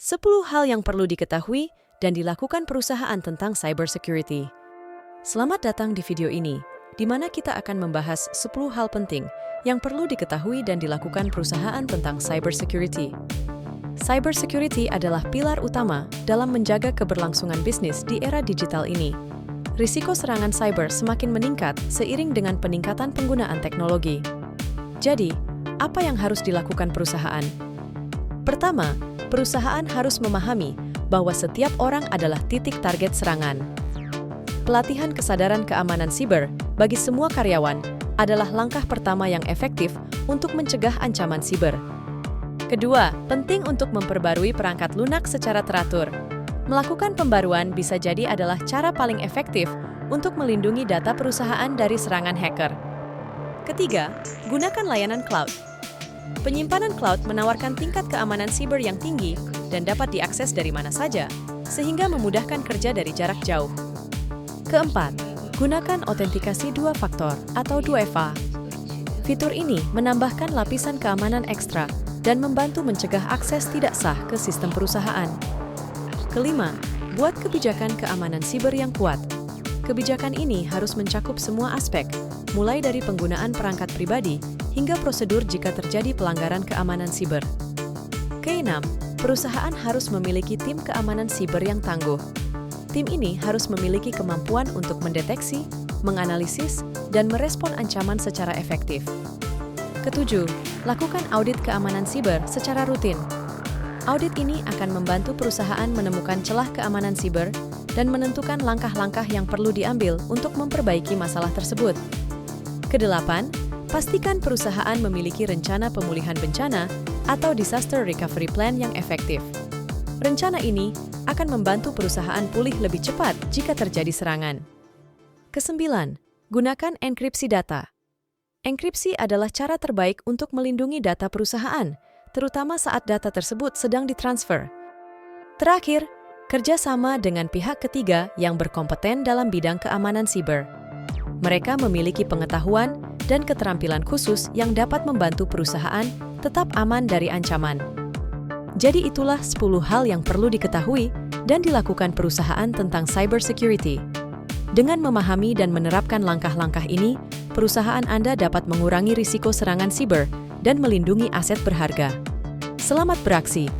10 hal yang perlu diketahui dan dilakukan perusahaan tentang cybersecurity. Selamat datang di video ini, di mana kita akan membahas 10 hal penting yang perlu diketahui dan dilakukan perusahaan tentang cybersecurity. Cybersecurity adalah pilar utama dalam menjaga keberlangsungan bisnis di era digital ini. Risiko serangan cyber semakin meningkat seiring dengan peningkatan penggunaan teknologi. Jadi, apa yang harus dilakukan perusahaan? Pertama, perusahaan harus memahami bahwa setiap orang adalah titik target serangan. Pelatihan kesadaran keamanan siber bagi semua karyawan adalah langkah pertama yang efektif untuk mencegah ancaman siber. Kedua, penting untuk memperbarui perangkat lunak secara teratur. Melakukan pembaruan bisa jadi adalah cara paling efektif untuk melindungi data perusahaan dari serangan hacker. Ketiga, gunakan layanan cloud. Penyimpanan cloud menawarkan tingkat keamanan siber yang tinggi dan dapat diakses dari mana saja, sehingga memudahkan kerja dari jarak jauh. Keempat, gunakan autentikasi dua faktor atau 2FA. Fitur ini menambahkan lapisan keamanan ekstra dan membantu mencegah akses tidak sah ke sistem perusahaan. Kelima, buat kebijakan keamanan siber yang kuat. Kebijakan ini harus mencakup semua aspek, mulai dari penggunaan perangkat pribadi hingga prosedur jika terjadi pelanggaran keamanan siber. Keenam, perusahaan harus memiliki tim keamanan siber yang tangguh. Tim ini harus memiliki kemampuan untuk mendeteksi, menganalisis, dan merespon ancaman secara efektif. Ketujuh, lakukan audit keamanan siber secara rutin. Audit ini akan membantu perusahaan menemukan celah keamanan siber dan menentukan langkah-langkah yang perlu diambil untuk memperbaiki masalah tersebut. Kedelapan, pastikan perusahaan memiliki rencana pemulihan bencana atau disaster recovery plan yang efektif. Rencana ini akan membantu perusahaan pulih lebih cepat jika terjadi serangan. Kesembilan, gunakan enkripsi data. Enkripsi adalah cara terbaik untuk melindungi data perusahaan, terutama saat data tersebut sedang ditransfer. Terakhir, kerjasama dengan pihak ketiga yang berkompeten dalam bidang keamanan siber. Mereka memiliki pengetahuan dan keterampilan khusus yang dapat membantu perusahaan tetap aman dari ancaman. Jadi itulah 10 hal yang perlu diketahui dan dilakukan perusahaan tentang cybersecurity. Dengan memahami dan menerapkan langkah-langkah ini, perusahaan Anda dapat mengurangi risiko serangan siber dan melindungi aset berharga. Selamat beraksi!